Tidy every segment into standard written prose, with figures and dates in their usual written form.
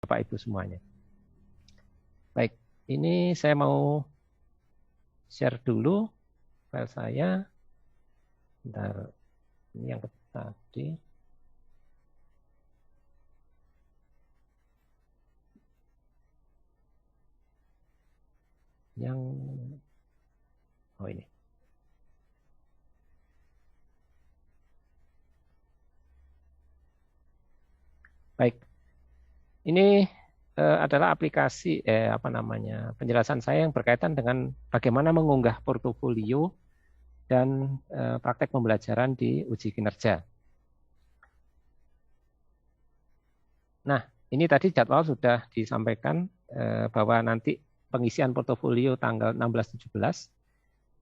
Bapak Ibu semuanya. Baik, ini saya mau share dulu file saya. Bentar, ini yang tadi. Yang ini. Baik, ini adalah aplikasi penjelasan saya yang berkaitan dengan bagaimana mengunggah portofolio dan praktek pembelajaran di uji kinerja. Nah, ini tadi jadwal sudah disampaikan bahwa nanti pengisian portofolio tanggal 16-17,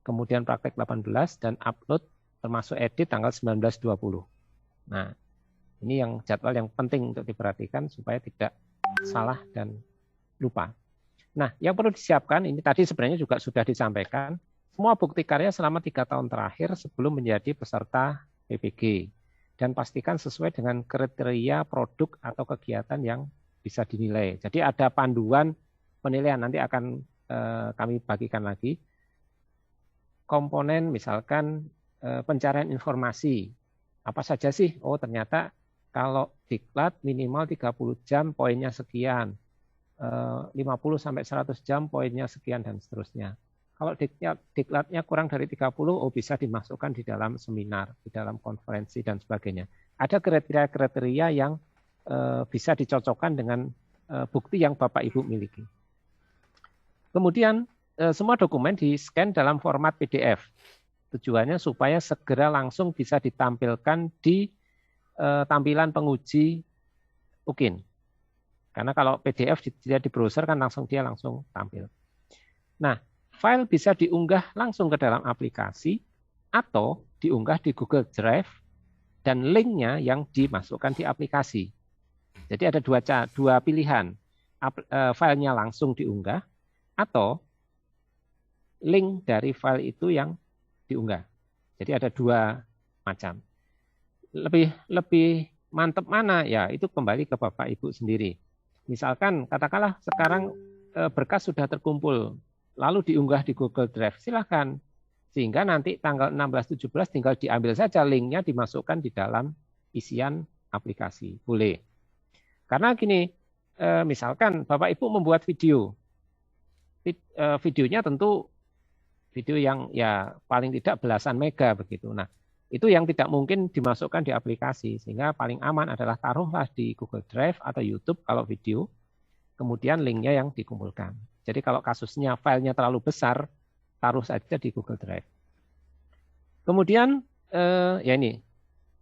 kemudian praktek 18 dan upload termasuk edit tanggal 19-20. Nah, ini yang jadwal yang penting untuk diperhatikan supaya tidak salah dan lupa. Nah, yang perlu disiapkan, ini tadi sebenarnya juga sudah disampaikan, semua bukti karya selama 3 tahun terakhir sebelum menjadi peserta PPG. Dan pastikan sesuai dengan kriteria produk atau kegiatan yang bisa dinilai. Jadi ada panduan penilaian, nanti akan kami bagikan lagi. Komponen misalkan pencarian informasi. Apa saja sih? Oh, ternyata kalau diklat minimal 30 jam poinnya sekian, 50 sampai 100 jam poinnya sekian dan seterusnya. Kalau diklatnya kurang dari 30, oh bisa dimasukkan di dalam seminar, di dalam konferensi dan sebagainya. Ada kriteria-kriteria yang bisa dicocokkan dengan bukti yang Bapak Ibu miliki. Kemudian semua dokumen di-scan dalam format PDF. Tujuannya supaya segera langsung bisa ditampilkan di tampilan penguji UKIN. Karena kalau PDF dia di browser kan dia langsung tampil. Nah, file bisa diunggah langsung ke dalam aplikasi atau diunggah di Google Drive dan linknya yang dimasukkan di aplikasi. Jadi ada dua pilihan, filenya langsung diunggah atau link dari file itu yang diunggah. Jadi ada dua macam. Lebih mantap mana? Ya, itu kembali ke Bapak Ibu sendiri. Misalkan katakanlah sekarang berkas sudah terkumpul, lalu diunggah di Google Drive, silahkan. Sehingga nanti tanggal 16-17 tinggal diambil saja linknya dimasukkan di dalam isian aplikasi. Boleh. Karena gini, misalkan Bapak Ibu membuat video. Videonya tentu video yang ya paling tidak belasan mega begitu. Nah, itu yang tidak mungkin dimasukkan di aplikasi, sehingga paling aman adalah taruhlah di Google Drive atau YouTube kalau video, kemudian linknya yang dikumpulkan. Jadi kalau kasusnya filenya terlalu besar, taruh saja di Google Drive. Kemudian ya ini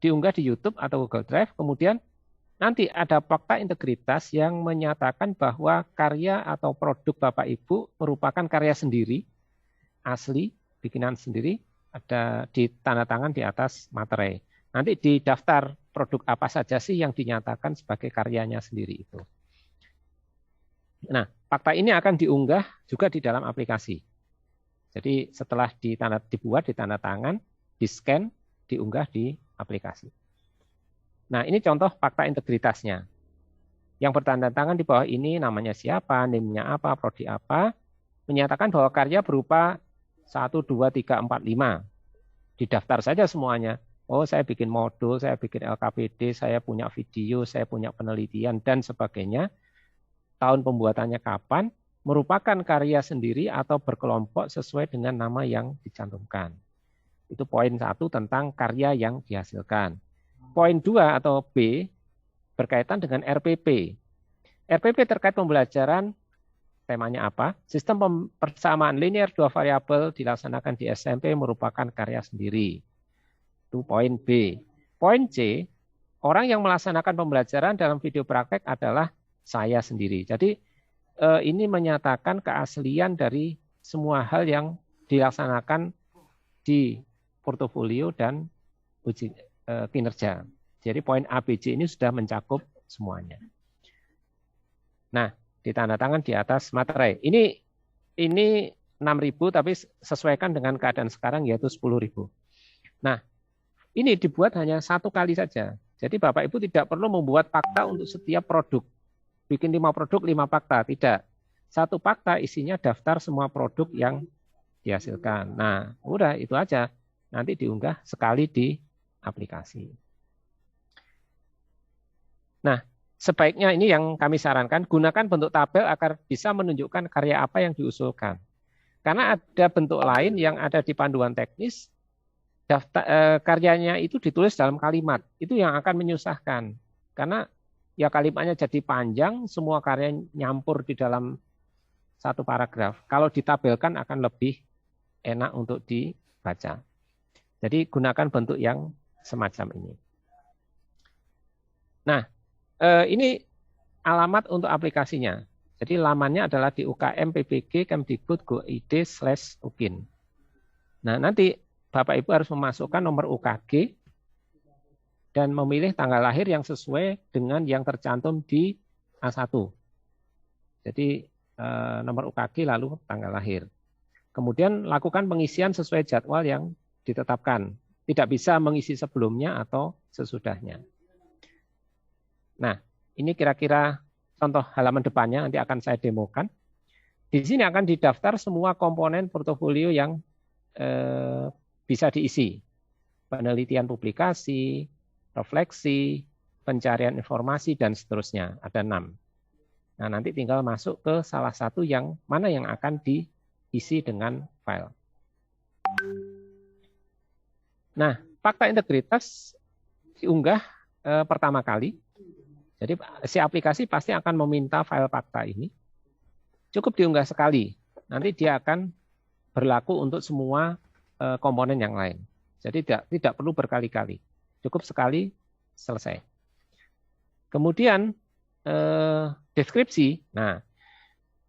diunggah di YouTube atau Google Drive, kemudian nanti ada fakta integritas yang menyatakan bahwa karya atau produk Bapak Ibu merupakan karya sendiri, asli, bikinan sendiri, ada di tanda tangan di atas materai. Nanti di daftar produk apa saja sih yang dinyatakan sebagai karyanya sendiri itu. Nah, fakta ini akan diunggah juga di dalam aplikasi. Jadi setelah dibuat, ditanda tangan, di-scan, diunggah di aplikasi. Nah, ini contoh fakta integritasnya. Yang bertanda tangan di bawah ini namanya siapa, name-nya apa, prodi apa, menyatakan bahwa karya berupa 1, 2, 3, 4, 5. Didaftar saja semuanya. Oh, saya bikin modul, saya bikin LKPD, saya punya video, saya punya penelitian, dan sebagainya. Tahun pembuatannya kapan, merupakan karya sendiri atau berkelompok sesuai dengan nama yang dicantumkan. Itu poin 1 tentang karya yang dihasilkan. Poin 2 atau B berkaitan dengan RPP. RPP terkait pembelajaran, temanya apa? Sistem persamaan linear 2 variabel dilaksanakan di SMP merupakan karya sendiri. Itu poin B. Poin C, orang yang melaksanakan pembelajaran dalam video praktek adalah saya sendiri. Jadi ini menyatakan keaslian dari semua hal yang dilaksanakan di portofolio dan uji kinerja. Jadi poin ABC ini sudah mencakup semuanya. Nah, ditandatangan di atas materai. Ini 6.000 tapi sesuaikan dengan keadaan sekarang yaitu 10.000. Nah, ini dibuat hanya 1 kali saja. Jadi Bapak Ibu tidak perlu membuat fakta untuk setiap produk. bikin 5 produk, 5 fakta. Tidak. Satu fakta isinya daftar semua produk yang dihasilkan. Nah, udah itu aja. Nanti diunggah sekali di aplikasi. Nah, sebaiknya ini yang kami sarankan, gunakan bentuk tabel agar bisa menunjukkan karya apa yang diusulkan. Karena ada bentuk lain yang ada di panduan teknis, karyanya itu ditulis dalam kalimat. Itu yang akan menyusahkan. Karena ya kalimatnya jadi panjang, semua karya nyampur di dalam satu paragraf. Kalau ditabelkan akan lebih enak untuk dibaca. Jadi gunakan bentuk yang semacam ini. Nah, ini alamat untuk aplikasinya. Jadi lamannya adalah di UKM PBG Kemdikbud Go.id/ukin. Nah, nanti Bapak Ibu harus memasukkan nomor UKG dan memilih tanggal lahir yang sesuai dengan yang tercantum di A1. Jadi nomor UKG lalu tanggal lahir. Kemudian lakukan pengisian sesuai jadwal yang ditetapkan. Tidak bisa mengisi sebelumnya atau sesudahnya. Nah, ini kira-kira contoh halaman depannya, nanti akan saya demokan. Di sini akan didaftar semua komponen portofolio yang bisa diisi. Penelitian publikasi, refleksi, pencarian informasi, dan seterusnya. Ada 6. Nah, nanti tinggal masuk ke salah satu yang mana yang akan diisi dengan file. Nah, fakta integritas diunggah pertama kali. Jadi si aplikasi pasti akan meminta file fakta ini. Cukup diunggah sekali. Nanti dia akan berlaku untuk semua komponen yang lain. Jadi tidak perlu berkali-kali. Cukup sekali, selesai. Kemudian deskripsi. Nah,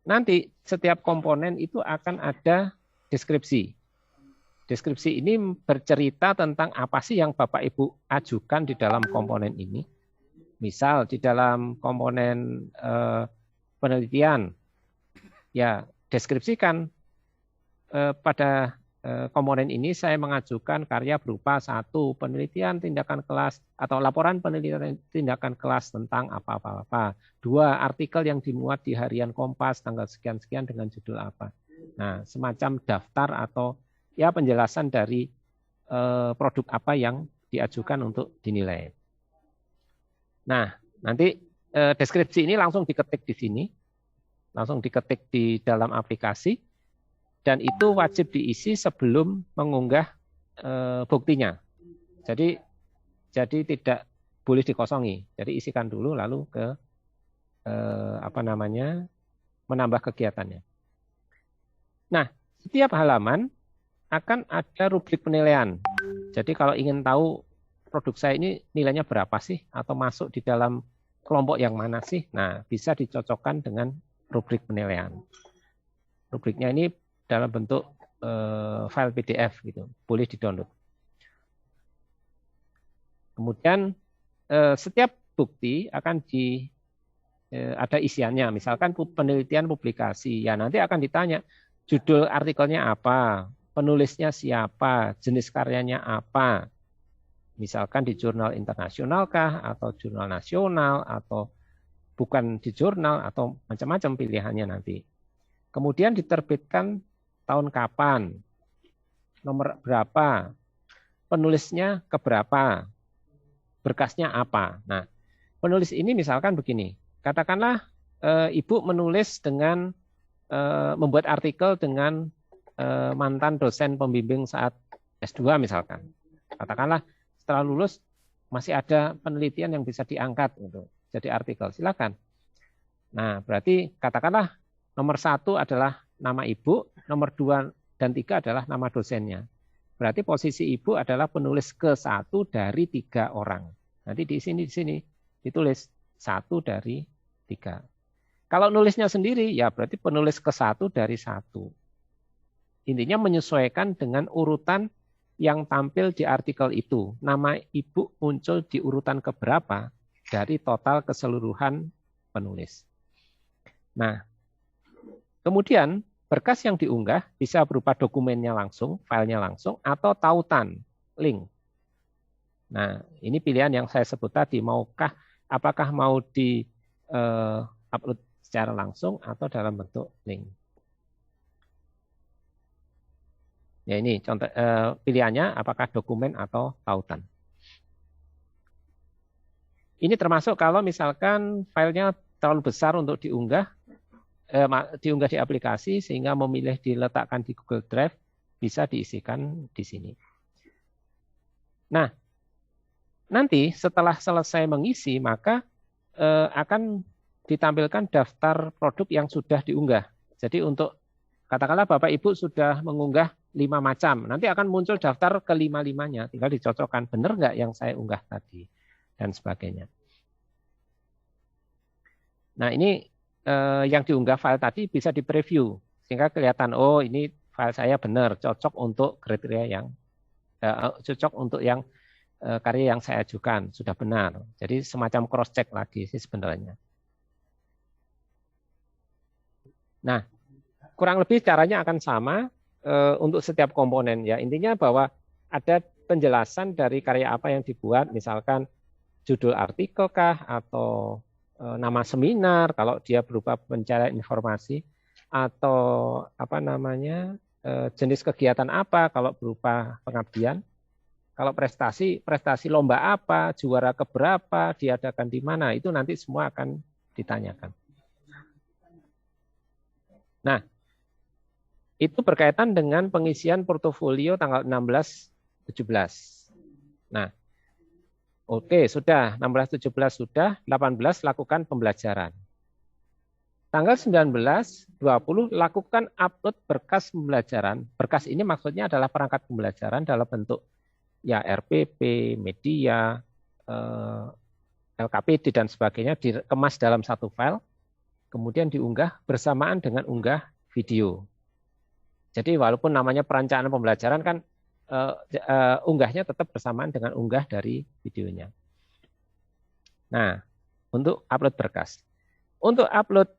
nanti setiap komponen itu akan ada deskripsi. Deskripsi ini bercerita tentang apa sih yang Bapak Ibu ajukan di dalam komponen ini. Misal di dalam komponen penelitian, ya deskripsikan pada komponen ini saya mengajukan karya berupa 1 penelitian tindakan kelas atau laporan penelitian tindakan kelas tentang apa-apa. 2 artikel yang dimuat di harian Kompas tanggal sekian-sekian dengan judul apa. Nah, semacam daftar atau ya penjelasan dari produk apa yang diajukan untuk dinilai. Nah, nanti deskripsi ini langsung diketik di sini, langsung diketik di dalam aplikasi, dan itu wajib diisi sebelum mengunggah buktinya. Jadi tidak boleh dikosongi. Jadi isikan dulu lalu ke menambah kegiatannya. Nah, setiap halaman akan ada rubrik penilaian. Jadi kalau ingin tahu produk saya ini nilainya berapa sih atau masuk di dalam kelompok yang mana sih? Nah, bisa dicocokkan dengan rubrik penilaian. Rubriknya ini dalam bentuk file PDF gitu, boleh di-download. Kemudian setiap bukti akan ada isiannya, misalkan penelitian publikasi, ya nanti akan ditanya judul artikelnya apa, penulisnya siapa, jenis karyanya apa. Misalkan di jurnal internasional kah, atau jurnal nasional, atau bukan di jurnal, atau macam-macam pilihannya nanti. Kemudian diterbitkan tahun kapan, nomor berapa, penulisnya keberapa, berkasnya apa. Nah, penulis ini misalkan begini, katakanlah Ibu menulis dengan membuat artikel dengan mantan dosen pembimbing saat S2 misalkan. Katakanlah setelah lulus masih ada penelitian yang bisa diangkat untuk jadi artikel, silakan. Nah, berarti katakanlah nomor 1 adalah nama Ibu, nomor 2 dan 3 adalah nama dosennya. Berarti posisi Ibu adalah penulis ke-1 dari 3 orang. Nanti di sini ditulis 1 dari 3. Kalau nulisnya sendiri, ya berarti penulis ke-1 dari 1. Intinya menyesuaikan dengan urutan yang tampil di artikel itu. Nama Ibu muncul di urutan keberapa dari total keseluruhan penulis. Nah, kemudian berkas yang diunggah bisa berupa dokumennya langsung, filenya langsung, atau tautan, link. Nah, ini pilihan yang saya sebut tadi, apakah mau di upload secara langsung atau dalam bentuk link. Ya ini contoh pilihannya apakah dokumen atau tautan. Ini termasuk kalau misalkan filenya terlalu besar untuk diunggah di aplikasi sehingga memilih diletakkan di Google Drive bisa diisikan di sini. Nah, nanti setelah selesai mengisi maka akan ditampilkan daftar produk yang sudah diunggah. Jadi untuk katakanlah Bapak Ibu sudah mengunggah 5 macam, nanti akan muncul daftar ke-5-5-nya, tinggal dicocokkan benar nggak yang saya unggah tadi dan sebagainya. Nah ini yang diunggah file tadi bisa di-preview sehingga kelihatan oh ini file saya benar cocok untuk kriteria yang cocok untuk yang karya yang saya ajukan sudah benar. Jadi semacam cross check lagi sih sebenarnya. Nah, kurang lebih caranya akan sama untuk setiap komponen ya. Intinya bahwa ada penjelasan dari karya apa yang dibuat, misalkan judul artikel kah atau nama seminar kalau dia berupa pencarian informasi atau apa namanya jenis kegiatan apa kalau berupa pengabdian. Kalau prestasi lomba apa, juara keberapa, diadakan di mana, itu nanti semua akan ditanyakan. Nah, itu berkaitan dengan pengisian portofolio tanggal 16-17. Nah, oke, sudah 16-17 sudah, 18 lakukan pembelajaran. Tanggal 19-20 lakukan upload berkas pembelajaran. Berkas ini maksudnya adalah perangkat pembelajaran dalam bentuk ya RPP, media, LKPD dan sebagainya dikemas dalam satu file, kemudian diunggah bersamaan dengan unggah video. Jadi walaupun namanya perencanaan pembelajaran kan unggahnya tetap bersamaan dengan unggah dari videonya. Nah, untuk upload berkas. Untuk upload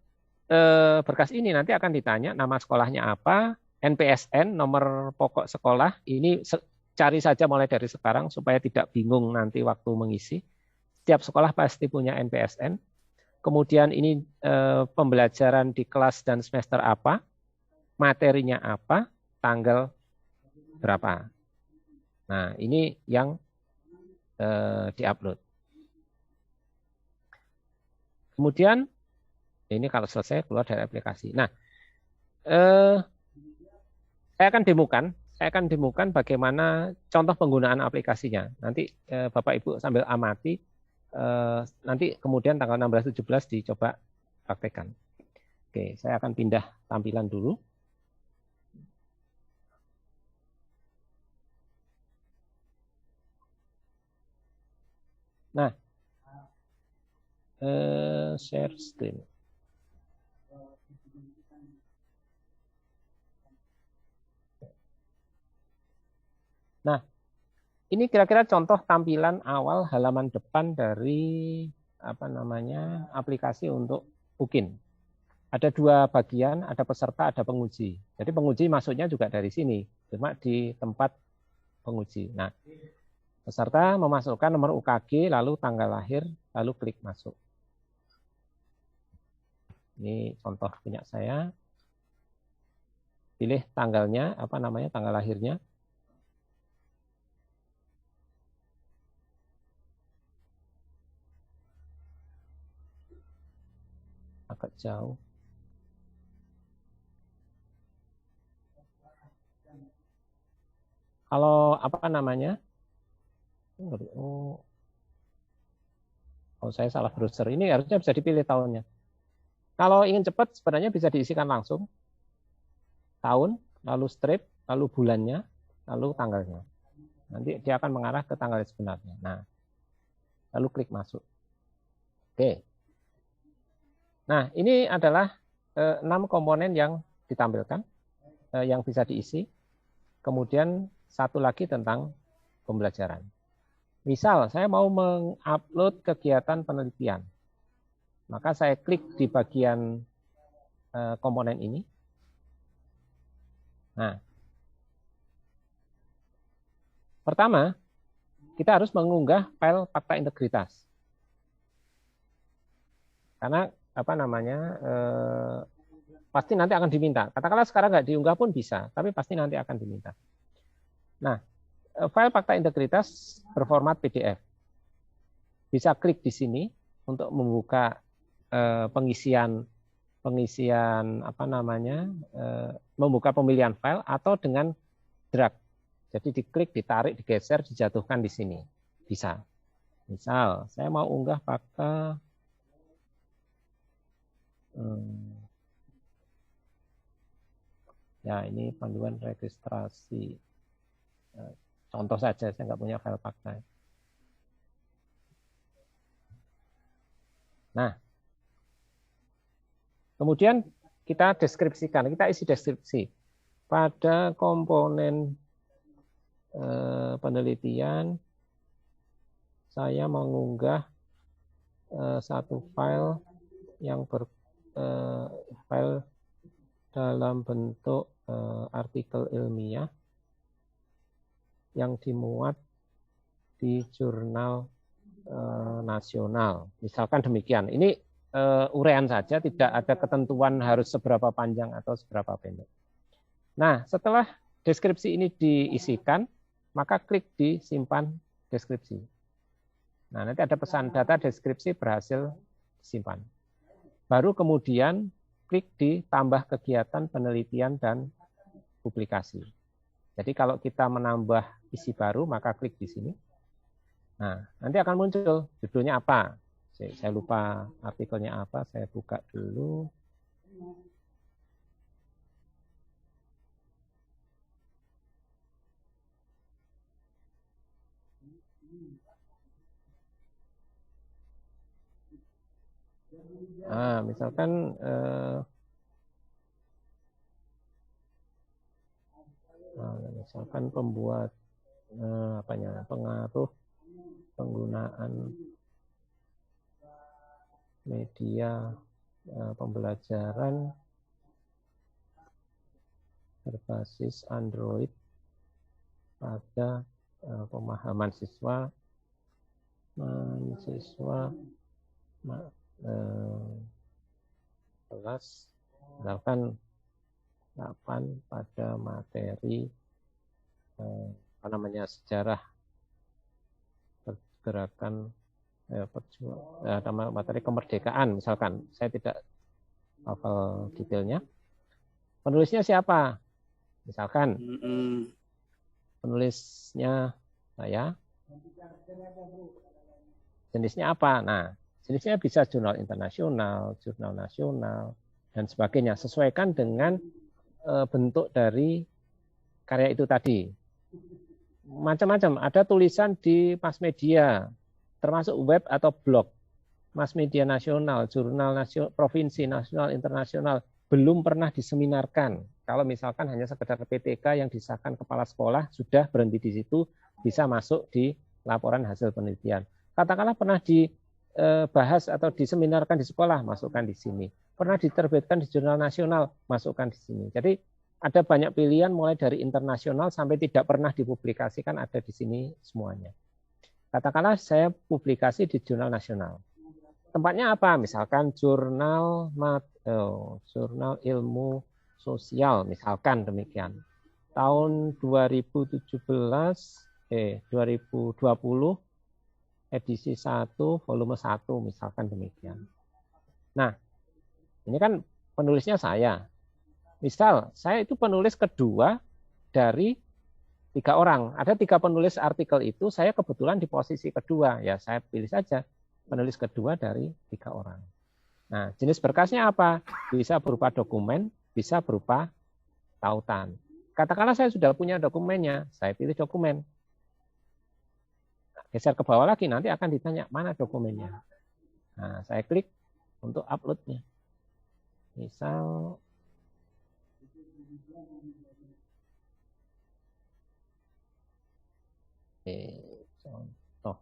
berkas ini nanti akan ditanya nama sekolahnya apa, NPSN, nomor pokok sekolah, ini cari saja mulai dari sekarang supaya tidak bingung nanti waktu mengisi. Setiap sekolah pasti punya NPSN. Kemudian ini pembelajaran di kelas dan semester apa, materinya apa, tanggal berapa. Nah, ini yang diupload. Kemudian ini kalau selesai keluar dari aplikasi. Nah, saya akan demokan bagaimana contoh penggunaan aplikasinya. Nanti Bapak Ibu sambil amati, nanti kemudian tanggal 16-17 dicoba praktekkan. Oke, saya akan pindah tampilan dulu. Nah, share screen. Nah, ini kira-kira contoh tampilan awal halaman depan dari apa namanya aplikasi untuk UKIN. Ada dua bagian, ada peserta, ada penguji. Jadi penguji masuknya juga dari sini, cuma di tempat penguji. Nah, peserta memasukkan nomor UKG, lalu tanggal lahir, lalu klik masuk. Ini contoh punya saya. Pilih tanggalnya, apa namanya, tanggal lahirnya. Agak jauh. Kalau apa namanya? Oh, saya salah browser. Ini harusnya bisa dipilih tahunnya. Kalau ingin cepat sebenarnya bisa diisikan langsung. Tahun, lalu strip, lalu bulannya, lalu tanggalnya. Nanti dia akan mengarah ke tanggal sebenarnya. Nah, lalu klik masuk. Oke. Nah, ini adalah 6 komponen yang ditampilkan, yang bisa diisi. Kemudian satu lagi tentang pembelajaran. Misal, saya mau mengupload kegiatan penelitian. Maka saya klik di bagian komponen ini. Nah, pertama, kita harus mengunggah file fakta integritas. Karena apa namanya, pasti nanti akan diminta. Katakanlah sekarang nggak diunggah pun bisa, tapi pasti nanti akan diminta. Nah, file fakta integritas berformat PDF. Bisa klik di sini untuk membuka pengisian apa namanya, membuka pemilihan file atau dengan drag. Jadi diklik, ditarik, digeser, dijatuhkan di sini. Bisa. Misal saya mau unggah fakta ya, ini panduan registrasi. Contoh saja, saya nggak punya file fakta. Nah, kemudian kita deskripsikan, kita isi deskripsi. Pada komponen penelitian, saya mengunggah satu file yang file dalam bentuk artikel ilmiah yang dimuat di jurnal nasional. Misalkan demikian. Ini uraian saja, tidak ada ketentuan harus seberapa panjang atau seberapa pendek. Nah, setelah deskripsi ini diisikan, maka klik di simpan deskripsi. Nah, nanti ada pesan data deskripsi berhasil disimpan. Baru kemudian klik di tambah kegiatan penelitian dan publikasi. Jadi kalau kita menambah isi baru, maka klik di sini. Nah, nanti akan muncul judulnya apa. Saya lupa artikelnya apa, saya buka dulu. Nah, misalkan pembuat pengaruh penggunaan media pembelajaran berbasis Android pada pemahaman siswa kelas, misalkan 8 pada materi sejarah pergerakan materi kemerdekaan, misalkan. Saya tidak hafal detailnya. Penulisnya siapa? Misalkan penulisnya saya. Jenisnya apa? Nah, jenisnya bisa jurnal internasional, jurnal nasional, dan sebagainya. Sesuaikan dengan bentuk dari karya itu tadi. Macam-macam. Ada tulisan di mass media, termasuk web atau blog, mass media nasional, jurnal nasional, provinsi, nasional, internasional, belum pernah diseminarkan. Kalau misalkan hanya sekedar PTK yang disahkan kepala sekolah, sudah berhenti di situ, bisa masuk di laporan hasil penelitian. Katakanlah pernah dibahas atau diseminarkan di sekolah, masukkan di sini. Pernah diterbitkan di jurnal nasional, masukkan di sini. Jadi ada banyak pilihan mulai dari internasional sampai tidak pernah dipublikasikan, ada di sini semuanya. Katakanlah saya publikasi di jurnal nasional. Tempatnya apa? Misalkan jurnal ilmu sosial, misalkan demikian. Tahun 2020 edisi 1 volume 1, misalkan demikian. Nah, ini kan penulisnya saya. Misal, saya itu penulis kedua dari 3 orang. Ada 3 penulis artikel itu, saya kebetulan di posisi kedua. Ya, saya pilih saja penulis kedua dari 3 orang. Nah, jenis berkasnya apa? Bisa berupa dokumen, bisa berupa tautan. Katakanlah saya sudah punya dokumennya, saya pilih dokumen. Nah, geser ke bawah lagi, nanti akan ditanya mana dokumennya. Nah, saya klik untuk uploadnya. Misal contoh.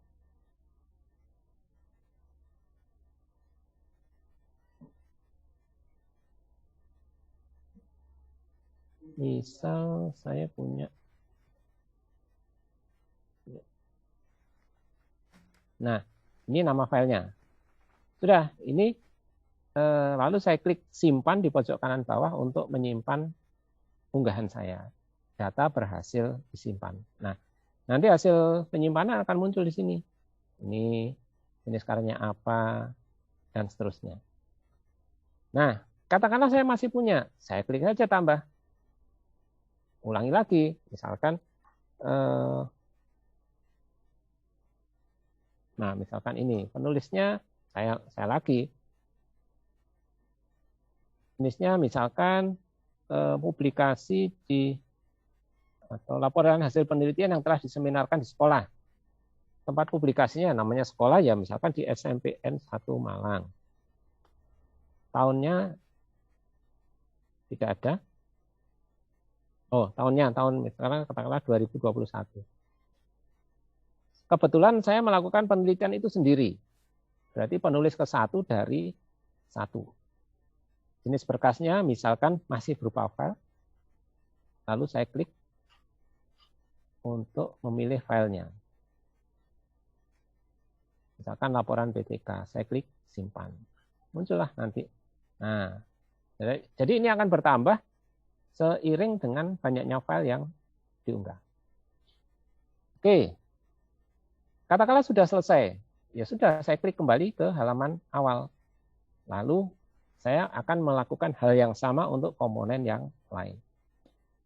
Misal saya punya. Nah, ini nama filenya. Sudah, ini lalu saya klik simpan di pojok kanan bawah untuk menyimpan unggahan saya. Data berhasil disimpan. Nah, nanti hasil penyimpanan akan muncul di sini. Ini jenis karyanya apa, dan seterusnya. Nah, katakanlah saya masih punya. Saya klik saja tambah. Ulangi lagi. Misalkan, nah misalkan ini, penulisnya saya lagi. Jenisnya misalkan publikasi di atau laporan hasil penelitian yang telah diseminarkan di sekolah. Tempat publikasinya namanya sekolah ya misalkan di SMPN 1 Malang. Tahunnya tidak ada. Oh, tahun misalkan katakanlah 2021. Kebetulan saya melakukan penelitian itu sendiri. Berarti penulis ke-1 dari 1. Jenis berkasnya misalkan masih berupa file. Lalu saya klik untuk memilih filenya. Misalkan laporan BTK, saya klik simpan. Muncullah nanti. Nah, jadi ini akan bertambah seiring dengan banyaknya file yang diunggah. Oke, katakanlah sudah selesai. Ya sudah, saya klik kembali ke halaman awal. Lalu saya akan melakukan hal yang sama untuk komponen yang lain.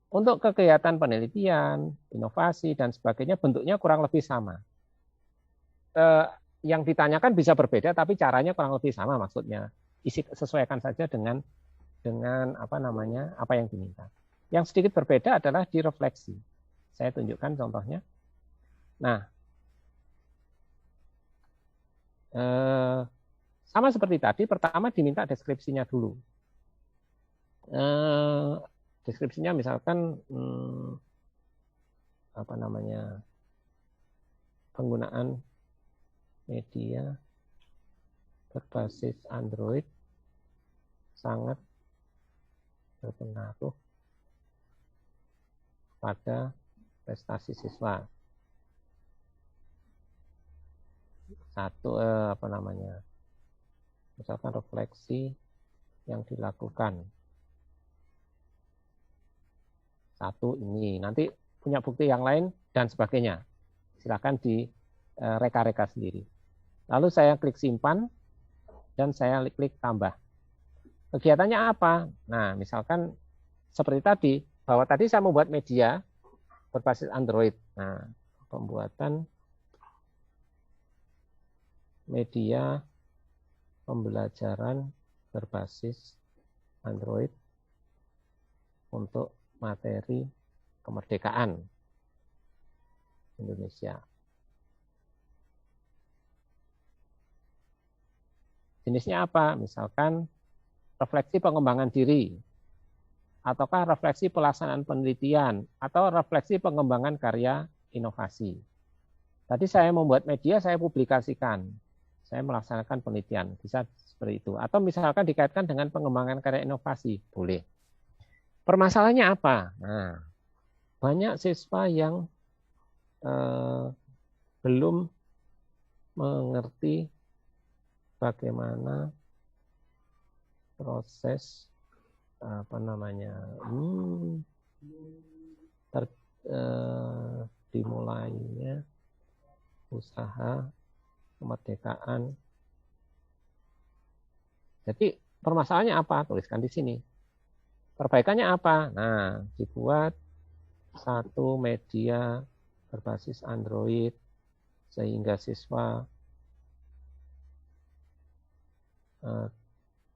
Untuk kegiatan penelitian, inovasi, dan sebagainya bentuknya kurang lebih sama. Yang ditanyakan bisa berbeda, tapi caranya kurang lebih sama maksudnya. Sesuaikan saja dengan apa yang diminta. Yang sedikit berbeda adalah di refleksi. Saya tunjukkan contohnya. Nah, sama seperti tadi, pertama diminta deskripsinya dulu. Deskripsinya misalkan penggunaan media berbasis Android sangat berpengaruh pada prestasi siswa. Misalkan refleksi yang dilakukan. Satu ini, nanti punya bukti yang lain dan sebagainya. Silakan direka-reka sendiri. Lalu saya klik simpan dan saya klik tambah. Kegiatannya apa? Nah, misalkan seperti tadi, bahwa tadi saya membuat media berbasis Android. Nah, pembuatan media pembelajaran berbasis Android untuk materi kemerdekaan Indonesia. Jenisnya apa? Misalkan refleksi pengembangan diri, ataukah refleksi pelaksanaan penelitian, atau refleksi pengembangan karya inovasi. Tadi saya membuat media, saya publikasikan. Saya melaksanakan penelitian, bisa seperti itu. Atau misalkan dikaitkan dengan pengembangan karya inovasi, boleh. Permasalahannya apa? Nah, banyak siswa yang belum mengerti bagaimana proses dimulainya usaha kemerdekaan. Jadi permasalahannya apa? Tuliskan di sini. Perbaikannya apa? Nah, dibuat satu media berbasis Android sehingga siswa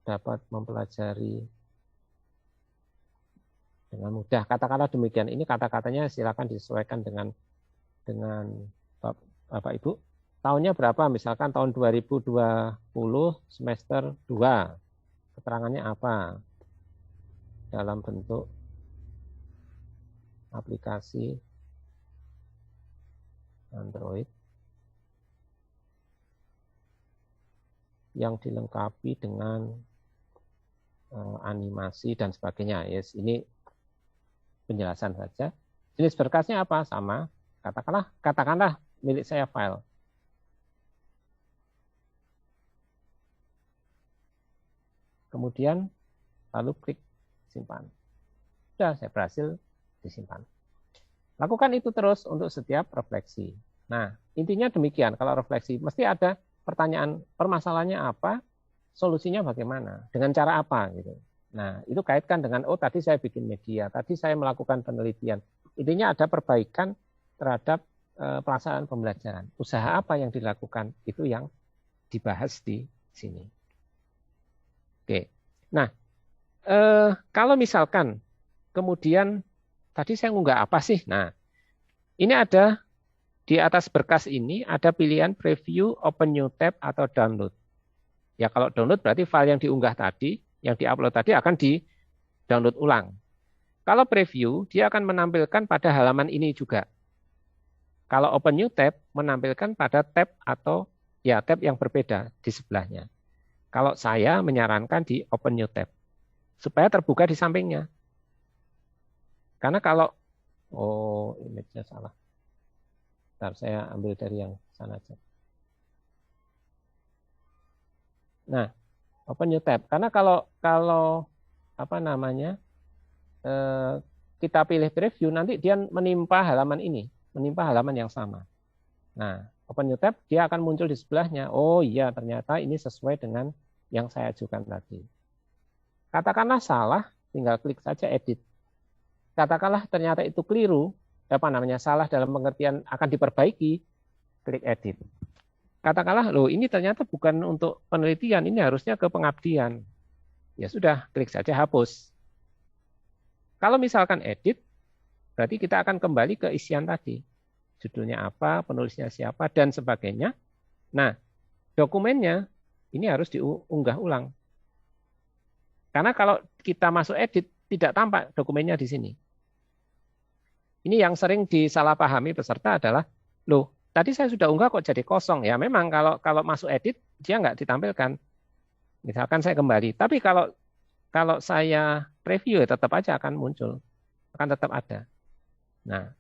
dapat mempelajari dengan mudah. Katakanlah demikian. Ini kata-katanya silakan disesuaikan dengan Bapak Ibu. Tahunnya berapa? Misalkan tahun 2020 semester 2. Keterangannya apa? Dalam bentuk aplikasi Android yang dilengkapi dengan animasi dan sebagainya. Yes, ini penjelasan saja. Jenis berkasnya apa? Sama. Katakanlah milik saya file. kemudian lalu klik simpan. Sudah, saya berhasil disimpan. Lakukan itu terus untuk setiap refleksi. Nah, intinya demikian. Kalau refleksi, mesti ada pertanyaan, permasalahannya apa, solusinya bagaimana, dengan cara apa gitu. Nah, itu kaitkan dengan, oh tadi saya bikin media, tadi saya melakukan penelitian. Intinya ada perbaikan terhadap pelaksanaan pembelajaran. Usaha apa yang dilakukan, itu yang dibahas di sini. Oke. Nah, kalau misalkan kemudian tadi saya ngunggah apa sih? Nah, ini ada di atas berkas ini ada pilihan preview, open new tab, atau download. Ya kalau download berarti file yang diunggah tadi, yang diupload tadi akan di-download ulang. Kalau preview, dia akan menampilkan pada halaman ini juga. Kalau open new tab, menampilkan pada tab atau ya tab yang berbeda di sebelahnya. Kalau saya menyarankan di open new tab, supaya terbuka di sampingnya. Karena kalau, oh image-nya salah. Bentar, saya ambil dari yang sana aja. Nah, open new tab. Karena kalau apa namanya, kita pilih preview, nanti dia menimpa halaman ini, menimpa halaman yang sama. Nah, open new tab, dia akan muncul di sebelahnya. Oh iya, ternyata ini sesuai dengan yang saya ajukan tadi. Katakanlah salah, tinggal klik saja edit. Katakanlah ternyata itu keliru, salah dalam pengertian akan diperbaiki, klik edit. Katakanlah, loh ini ternyata bukan untuk penelitian, ini harusnya ke pengabdian. Ya sudah, klik saja hapus. Kalau misalkan edit, berarti kita akan kembali ke isian tadi. Judulnya apa, penulisnya siapa, dan sebagainya. Nah, dokumennya ini harus diunggah ulang. Karena kalau kita masuk edit, tidak tampak dokumennya di sini. Ini yang sering disalahpahami peserta adalah, loh, tadi saya sudah unggah kok jadi kosong. Ya memang kalau masuk edit, dia nggak ditampilkan. Misalkan saya kembali. Tapi kalau saya preview, tetap aja akan muncul. Akan tetap ada. Nah,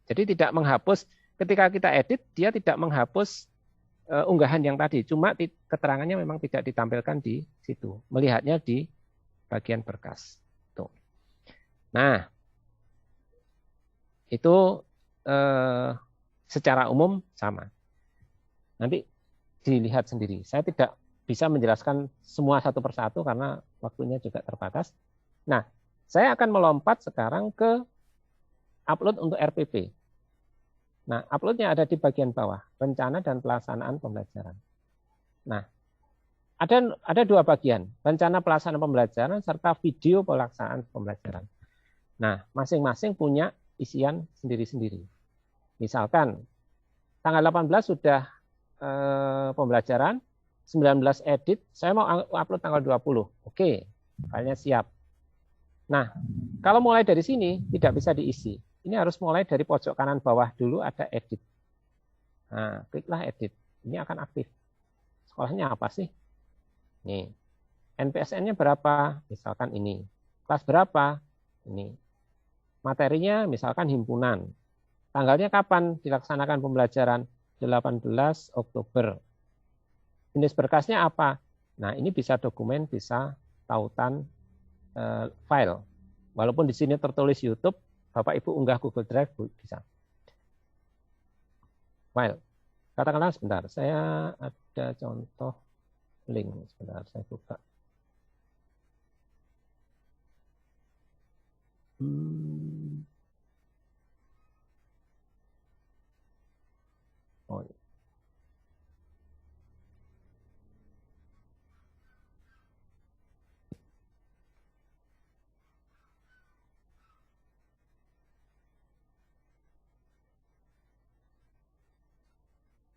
jadi tidak menghapus, ketika kita edit, dia tidak menghapus unggahan yang tadi. Cuma keterangannya memang tidak ditampilkan di situ. Melihatnya di bagian berkas. Tuh. Nah, itu secara umum sama. Nanti dilihat sendiri. Saya tidak bisa menjelaskan semua satu persatu karena waktunya juga terbatas. Nah, saya akan melompat sekarang ke upload untuk RPP. Nah, uploadnya ada di bagian bawah, rencana dan pelaksanaan pembelajaran. Nah, ada dua bagian, rencana pelaksanaan pembelajaran serta video pelaksanaan pembelajaran. Nah, masing-masing punya isian sendiri-sendiri. Misalkan tanggal 18 sudah pembelajaran, 19 edit, saya mau upload tanggal 20. Oke, filenya siap. Nah, kalau mulai dari sini tidak bisa diisi. Ini harus mulai dari pojok kanan bawah dulu ada edit. Nah, kliklah edit. Ini akan aktif. Sekolahnya apa sih? Nih. NPSN-nya berapa? Misalkan ini. Kelas berapa? Ini. Materinya misalkan himpunan. Tanggalnya kapan dilaksanakan pembelajaran? 18 Oktober. Jenis berkasnya apa? Nah, ini bisa dokumen, bisa tautan file. Walaupun di sini tertulis YouTube, Bapak Ibu unggah Google Drive bisa. File. Katakanlah sebentar, saya ada contoh link. Sebentar, saya buka. Oh.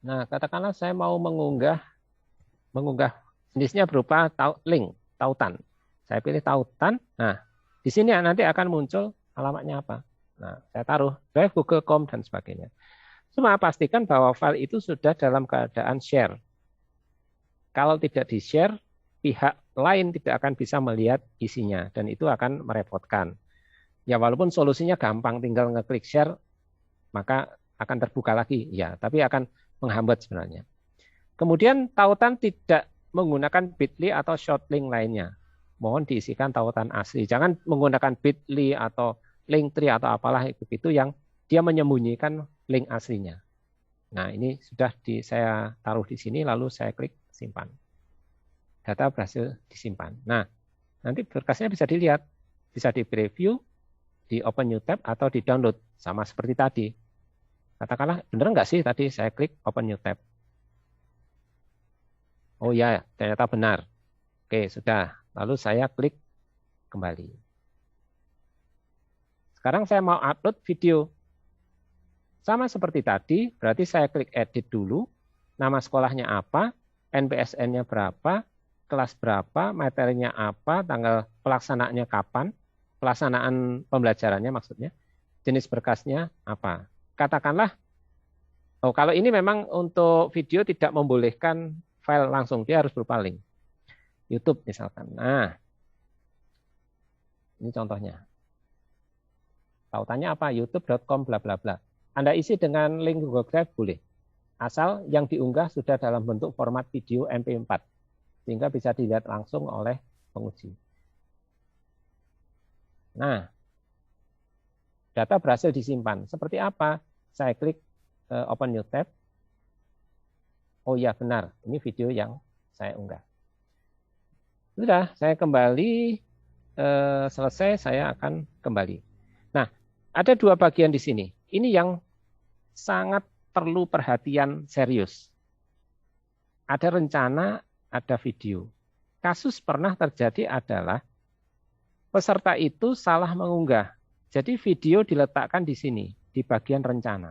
Nah, katakanlah saya mau mengunggah jenisnya berupa link, tautan. Saya pilih tautan. Nah, di sini nanti akan muncul alamatnya apa. Nah, saya taruh drive Google.com dan sebagainya. Cuma pastikan bahwa file itu sudah dalam keadaan share. Kalau tidak di-share, pihak lain tidak akan bisa melihat isinya, dan itu akan merepotkan. Ya walaupun solusinya gampang, tinggal ngeklik share, maka akan terbuka lagi. Ya, tapi akan menghambat sebenarnya. Kemudian tautan tidak menggunakan bit.ly atau short link lainnya. mohon diisikan tautan asli. Jangan menggunakan bit.ly atau Linktree atau apalah itu yang dia menyembunyikan link aslinya. Nah, ini sudah saya taruh di sini, lalu saya klik simpan. Data berhasil disimpan. Nah, nanti berkasnya bisa dilihat, bisa di preview, di open new tab, atau di download. Sama seperti tadi. Katakanlah, benar nggak sih tadi saya klik open new tab? Oh ya, ternyata benar. Oke, sudah. Lalu saya klik kembali. Sekarang saya mau upload video. Sama seperti tadi, berarti saya klik edit dulu. Nama sekolahnya apa, NPSN-nya berapa, kelas berapa, materinya apa, tanggal pelaksanaannya kapan, pelaksanaan pembelajarannya maksudnya, jenis berkasnya apa. Katakanlah, oh kalau ini memang untuk video tidak membolehkan file langsung, dia harus berupa link. YouTube misalkan. Nah, ini contohnya. Tautannya apa? youtube.com bla bla bla. Anda isi dengan link Google Drive boleh. Asal yang diunggah sudah dalam bentuk format video MP4. Sehingga bisa dilihat langsung oleh penguji. Nah, data berhasil disimpan. Seperti apa? Saya klik open new tab. Oh ya benar, ini video yang saya unggah. Sudah, saya kembali, selesai, saya akan kembali. Nah, ada dua bagian di sini. Ini yang sangat perlu perhatian serius. Ada rencana, ada video. Kasus pernah terjadi adalah peserta itu salah mengunggah. Jadi video diletakkan di sini, di bagian rencana.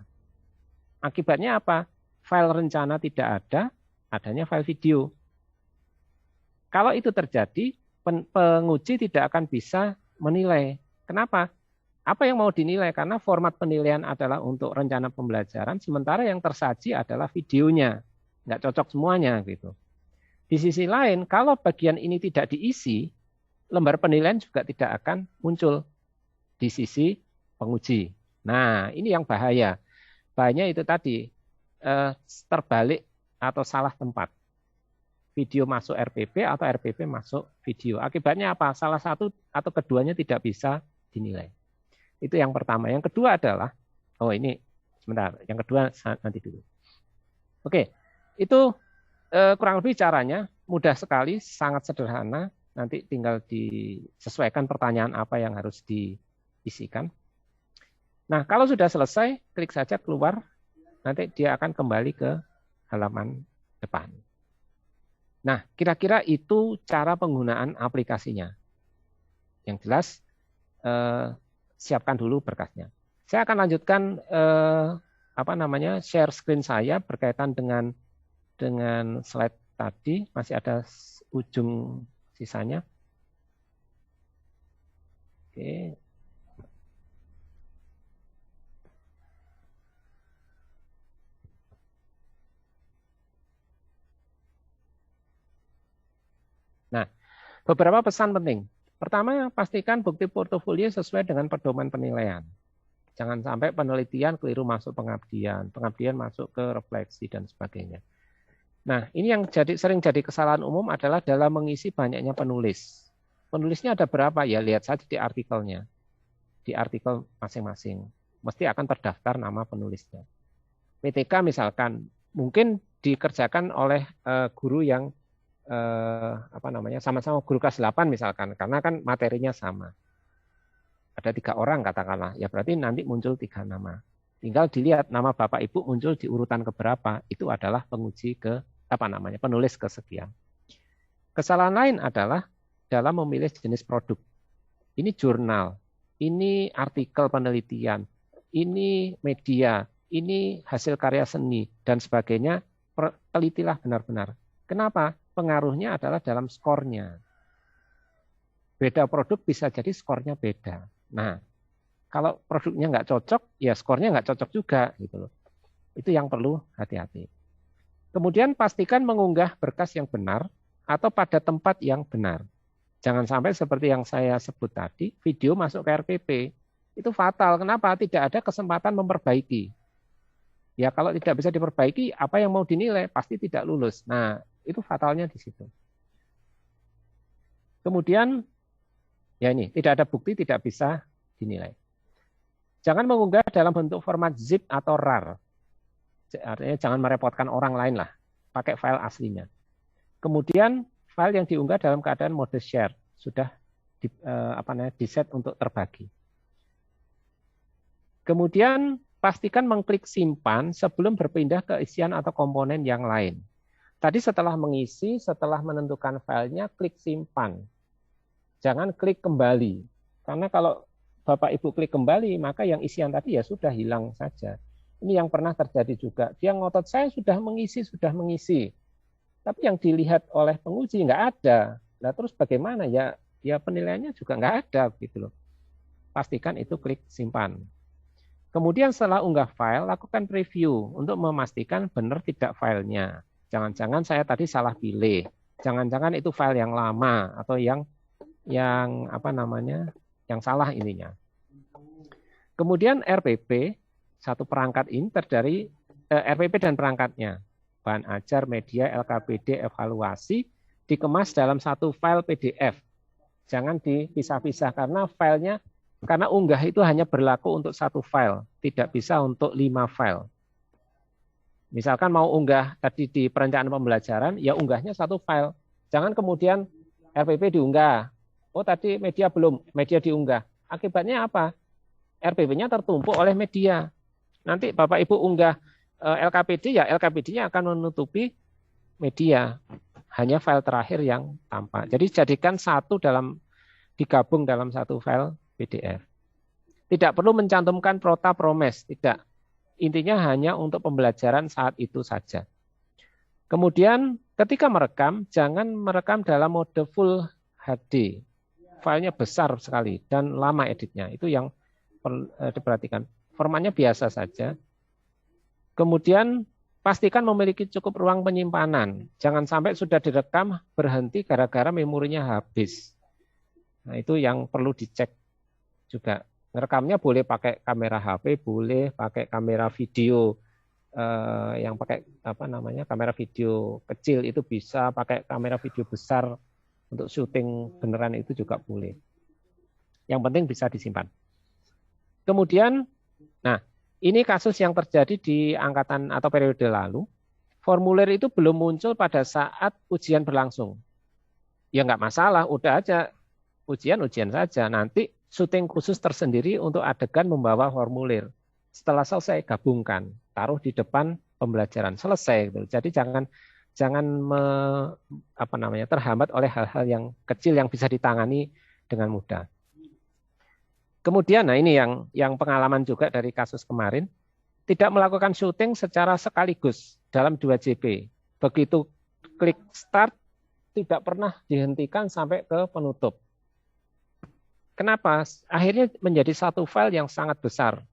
Akibatnya apa? File rencana tidak ada, adanya file video. Kalau itu terjadi, penguji tidak akan bisa menilai. Kenapa? Apa yang mau dinilai? Karena format penilaian adalah untuk rencana pembelajaran, sementara yang tersaji adalah videonya. Nggak cocok semuanya gitu. Di sisi lain, kalau bagian ini tidak diisi, lembar penilaian juga tidak akan muncul di sisi penguji. Nah, ini yang bahaya. Bahayanya itu tadi, terbalik atau salah tempat. Video masuk RPP atau RPP masuk video. Akibatnya apa? Salah satu atau keduanya tidak bisa dinilai. Itu yang pertama. Yang kedua adalah, oh ini sebentar, yang kedua nanti dulu. Oke, itu kurang lebih caranya mudah sekali, sangat sederhana. Nanti tinggal disesuaikan pertanyaan apa yang harus diisikan. Nah, kalau sudah selesai, klik saja keluar, nanti dia akan kembali ke halaman depan. Nah, kira-kira itu cara penggunaan aplikasinya. Yang jelas, siapkan dulu berkasnya. Saya akan lanjutkan share screen saya berkaitan dengan slide tadi. Masih ada ujung sisanya. Oke. Nah, beberapa pesan penting. Pertama, pastikan bukti portofolio sesuai dengan pedoman penilaian. Jangan sampai penelitian keliru masuk pengabdian, pengabdian masuk ke refleksi dan sebagainya. Nah, ini yang sering jadi kesalahan umum adalah dalam mengisi banyaknya penulis. Penulisnya ada berapa? Ya lihat saja di artikelnya. Di artikel masing-masing. Mesti akan terdaftar nama penulisnya. PTK misalkan, mungkin dikerjakan oleh guru yang sama-sama guru kelas 8 misalkan, karena kan materinya sama. Ada 3 orang katakanlah, ya berarti nanti muncul 3 nama. Tinggal dilihat nama Bapak Ibu muncul di urutan keberapa, itu adalah penguji penulis kesekian. Kesalahan lain adalah dalam memilih jenis produk. Ini jurnal, ini artikel penelitian, ini media, ini hasil karya seni, dan sebagainya, telitilah benar-benar. Kenapa? Pengaruhnya adalah dalam skornya. Beda produk bisa jadi skornya beda. Nah, kalau produknya nggak cocok, ya skornya nggak cocok juga. Gitu loh. Itu yang perlu hati-hati. Kemudian pastikan mengunggah berkas yang benar atau pada tempat yang benar. Jangan sampai seperti yang saya sebut tadi, video masuk ke RPP. Itu fatal. Kenapa? Tidak ada kesempatan memperbaiki. Ya kalau tidak bisa diperbaiki, apa yang mau dinilai? Pasti tidak lulus. Nah, itu fatalnya di situ. Kemudian, ya ini, tidak ada bukti, tidak bisa dinilai. Jangan mengunggah dalam bentuk format zip atau RAR. Artinya jangan merepotkan orang lain lah. Pakai file aslinya. Kemudian, file yang diunggah dalam keadaan mode share. Sudah di-set untuk terbagi. Kemudian, pastikan mengklik simpan sebelum berpindah ke isian atau komponen yang lain. Tadi setelah mengisi, setelah menentukan filenya, klik simpan. Jangan klik kembali. Karena kalau Bapak Ibu klik kembali, maka yang isian tadi ya sudah hilang saja. Ini yang pernah terjadi juga. Dia ngotot, saya sudah mengisi. Tapi yang dilihat oleh penguji nggak ada. Nah, terus bagaimana ya? Ya penilaiannya juga nggak ada gitu loh. Pastikan itu klik simpan. Kemudian setelah unggah file, lakukan preview untuk memastikan benar tidak filenya. Jangan-jangan saya tadi salah pilih. Jangan-jangan itu file yang lama atau yang salah ininya. Kemudian RPP, satu perangkat ini terdiri RPP dan perangkatnya. Bahan ajar, media, LKPD, evaluasi, dikemas dalam satu file PDF. Jangan dipisah-pisah karena unggah itu hanya berlaku untuk satu file, tidak bisa untuk 5 file. Misalkan mau unggah tadi di perencanaan pembelajaran, ya unggahnya satu file. Jangan kemudian RPP diunggah. Oh tadi media belum, media diunggah. Akibatnya apa? RPP-nya tertumpuk oleh media. Nanti Bapak Ibu unggah LKPD, ya LKPD-nya akan menutupi media. Hanya file terakhir yang tampak. Jadi jadikan digabung dalam satu file PDF. Tidak perlu mencantumkan prota promes, tidak. Intinya hanya untuk pembelajaran saat itu saja. Kemudian ketika merekam, jangan merekam dalam mode full HD. Filenya besar sekali dan lama editnya. Itu yang diperhatikan. Formatnya biasa saja. Kemudian pastikan memiliki cukup ruang penyimpanan. Jangan sampai sudah direkam berhenti gara-gara memorinya habis. Nah, itu yang perlu dicek juga. Ngerekamnya boleh pakai kamera HP, boleh pakai kamera video yang pakai kamera video kecil itu bisa, pakai kamera video besar untuk syuting beneran itu juga boleh. Yang penting bisa disimpan. Kemudian, nah ini kasus yang terjadi di angkatan atau periode lalu. Formulir itu belum muncul pada saat ujian berlangsung. Ya nggak masalah, udah aja ujian saja. Nanti syuting khusus tersendiri untuk adegan membawa formulir. Setelah selesai gabungkan, taruh di depan pembelajaran, selesai. Gitu. Jadi jangan terhambat oleh hal-hal yang kecil yang bisa ditangani dengan mudah. Kemudian, nah ini yang pengalaman juga dari kasus kemarin, tidak melakukan syuting secara sekaligus dalam 2 JP. Begitu klik start, tidak pernah dihentikan sampai ke penutup. Kenapa? Akhirnya menjadi satu file yang sangat besar.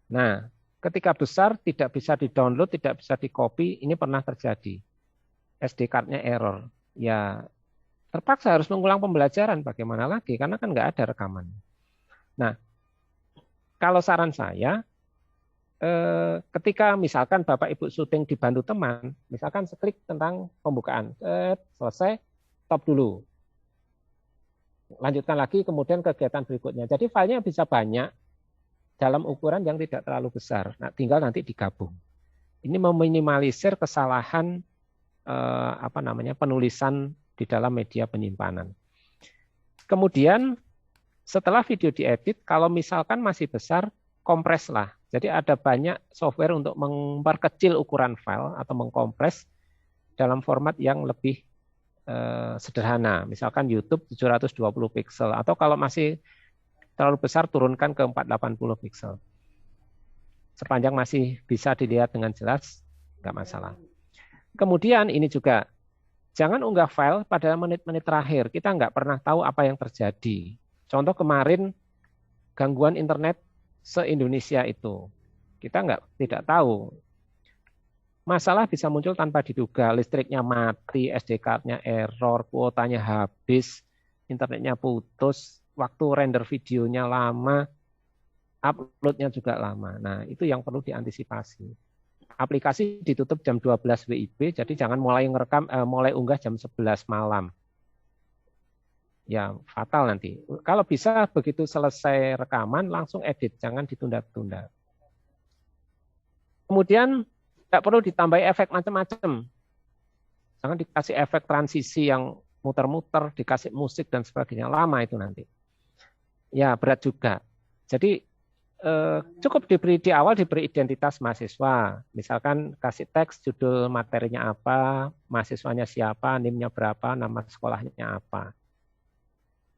Nah, ketika besar tidak bisa di-download, tidak bisa di-copy, ini pernah terjadi. SD card-nya error. Ya, terpaksa harus mengulang pembelajaran, bagaimana lagi? Karena kan nggak ada rekaman. Nah, kalau saran saya, ketika misalkan Bapak Ibu syuting dibantu teman, misalkan seklik tentang pembukaan, selesai, stop dulu. Lanjutkan lagi, kemudian kegiatan berikutnya. Jadi filenya bisa banyak dalam ukuran yang tidak terlalu besar. Nah, tinggal nanti digabung. Ini meminimalisir kesalahan penulisan di dalam media penyimpanan. Kemudian setelah video diedit, kalau misalkan masih besar, kompreslah. Jadi ada banyak software untuk memperkecil ukuran file atau mengkompres dalam format yang lebih sederhana. Misalkan YouTube 720 pixel atau kalau masih terlalu besar turunkan ke 480 pixel. Sepanjang masih bisa dilihat dengan jelas, nggak masalah. Kemudian ini juga, jangan unggah file pada menit-menit terakhir. Kita nggak pernah tahu apa yang terjadi. Contoh kemarin gangguan internet se-Indonesia itu. Kita tidak tahu. Masalah bisa muncul tanpa diduga, listriknya mati, SD card-nya error, kuotanya habis, internetnya putus, waktu render videonya lama, upload-nya juga lama. Nah, itu yang perlu diantisipasi. Aplikasi ditutup jam 12 WIB, jadi jangan mulai unggah jam 11 malam. ya fatal nanti. Kalau bisa begitu selesai rekaman langsung edit, jangan ditunda-tunda. Kemudian tidak perlu ditambah efek macam-macam. Jangan dikasih efek transisi yang muter-muter, dikasih musik dan sebagainya. Lama itu nanti. Ya, berat juga. Jadi cukup di awal diberi identitas mahasiswa. Misalkan kasih teks, judul materinya apa, mahasiswanya siapa, NIM-nya berapa, nama sekolahnya apa,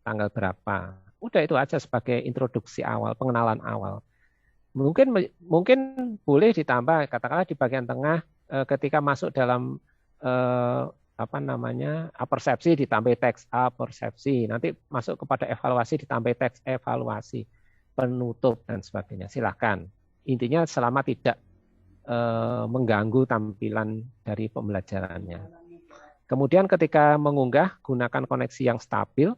tanggal berapa. Udah itu aja sebagai introduksi awal, pengenalan awal. Mungkin boleh ditambah, katakanlah di bagian tengah ketika masuk dalam persepsi ditambah teks persepsi, nanti masuk kepada evaluasi ditambah teks evaluasi, penutup dan sebagainya. Silakan. Intinya selama tidak mengganggu tampilan dari pembelajarannya. Kemudian ketika mengunggah gunakan koneksi yang stabil.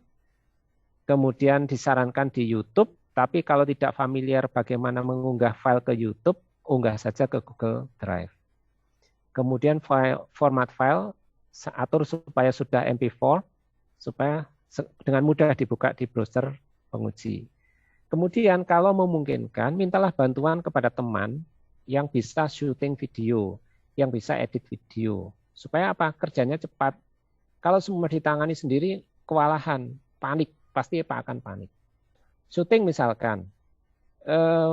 Kemudian disarankan di YouTube, tapi kalau tidak familiar bagaimana mengunggah file ke YouTube, unggah saja ke Google Drive. Kemudian format file atur supaya sudah MP4, supaya dengan mudah dibuka di browser penguji. Kemudian kalau memungkinkan, mintalah bantuan kepada teman yang bisa syuting video, yang bisa edit video. Supaya apa? Kerjanya cepat. Kalau semua ditangani sendiri, kewalahan, panik. Pasti akan panik. Syuting misalkan,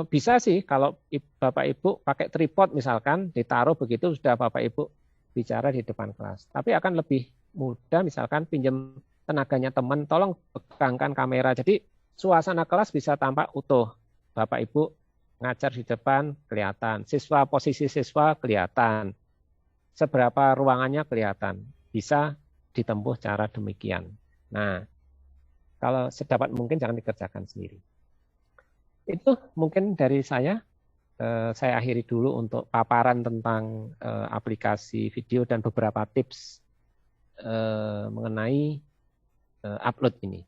bisa sih kalau Bapak Ibu pakai tripod misalkan, ditaruh begitu sudah Bapak Ibu bicara di depan kelas. Tapi akan lebih mudah misalkan pinjam tenaganya teman, tolong pegangkan kamera. Jadi suasana kelas bisa tampak utuh. Bapak Ibu ngajar di depan kelihatan, posisi siswa kelihatan, seberapa ruangannya kelihatan. Bisa ditempuh cara demikian. Nah, kalau sedapat mungkin jangan dikerjakan sendiri. Itu mungkin dari saya. Saya akhiri dulu untuk paparan tentang aplikasi video dan beberapa tips mengenai upload ini.